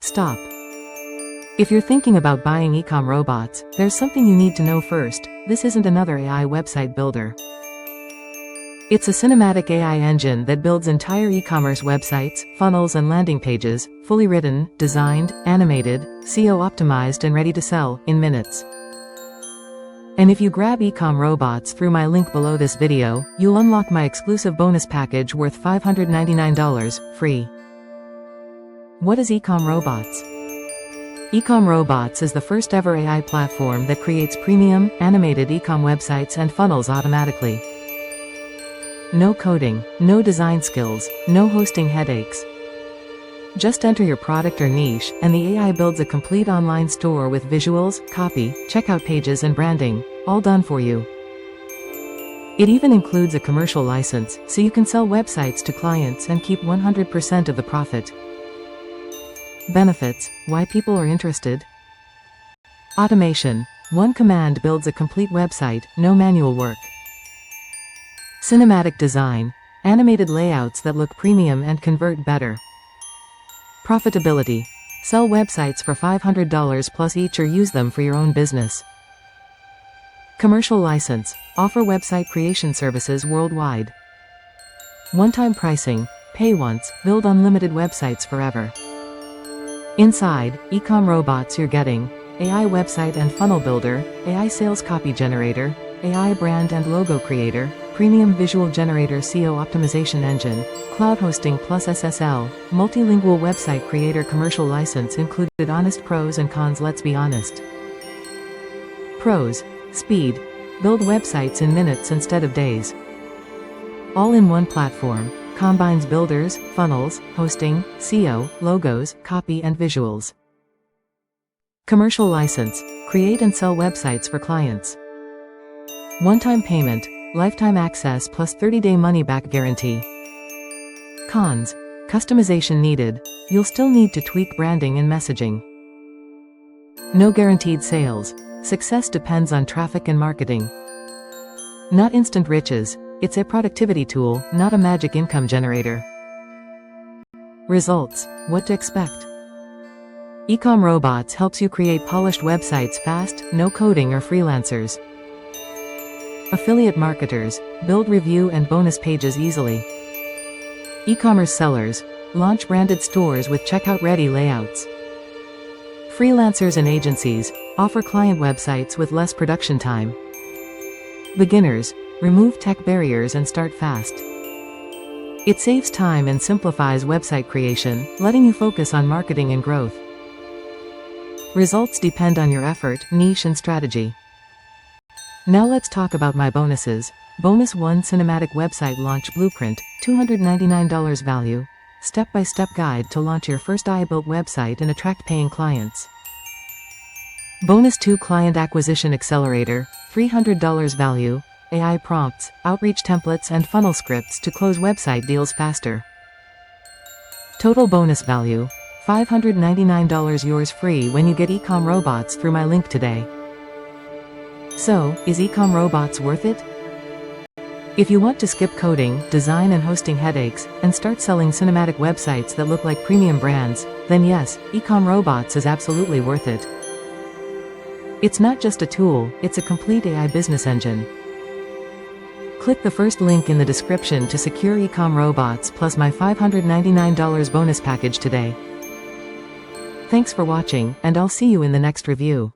Stop. If you're thinking about buying EcomRobots, there's something you need to know first. This isn't another AI website builder. It's a cinematic AI engine that builds entire e-commerce websites, funnels and landing pages, fully written, designed, animated, SEO optimized and ready to sell, in minutes. And if you grab EcomRobots through my link below this video, you'll unlock my exclusive bonus package worth $599, free. What is EcomRobots? EcomRobots is the first ever AI platform that creates premium, animated e-com websites and funnels automatically. No coding, no design skills, no hosting headaches. Just enter your product or niche, and the AI builds a complete online store with visuals, copy, checkout pages and branding, all done for you. It even includes a commercial license, so you can sell websites to clients and keep 100% of the profit. Benefits, why people are interested. Automation, one command builds a complete website, no manual work. Cinematic design, animated layouts that look premium and convert better. Profitability, sell websites for $500 plus each or use them for your own business. Commercial license, offer website creation services worldwide. One-time pricing, pay once, build unlimited websites forever. Inside EcomRobots you're getting AI website and funnel builder, AI sales copy generator, AI brand and logo creator, premium visual generator SEO optimization engine, cloud hosting plus SSL, multilingual website creator commercial license included. Honest pros and cons. Let's be honest. Pros. Speed. Build websites in minutes instead of days. All in one platform. Combines builders, funnels, hosting, SEO, logos, copy and visuals. Commercial license. Create and sell websites for clients. One-time payment, lifetime access plus 30-day money-back guarantee. Cons. Customization needed. You'll still need to tweak branding and messaging. No guaranteed sales. Success depends on traffic and marketing. Not instant riches. It's a productivity tool, not a magic income generator. Results. What to expect. EcomRobots helps you create polished websites fast, no coding or freelancers. Affiliate marketers, build review and bonus pages easily. E-commerce sellers, launch branded stores with checkout-ready layouts. Freelancers and agencies, offer client websites with less production time. Beginners, remove tech barriers and start fast. It saves time and simplifies website creation, letting you focus on marketing and growth. Results depend on your effort, niche and strategy. Now let's talk about my bonuses. Bonus 1 Cinematic Website Launch Blueprint, $299 value. Step-by-step guide to launch your first AI-built website and attract paying clients. Bonus 2 Client Acquisition Accelerator, $300 value. AI prompts, outreach templates and funnel scripts to close website deals faster. Total bonus value, $599. Yours free when you get EcomRobots through my link today. So, is EcomRobots worth it? If you want to skip coding, design and hosting headaches, and start selling cinematic websites that look like premium brands, then yes, EcomRobots is absolutely worth it. It's not just a tool, it's a complete AI business engine. Click the first link in the description to secure EcomRobots plus my $599 bonus package today. Thanks for watching, and I'll see you in the next review.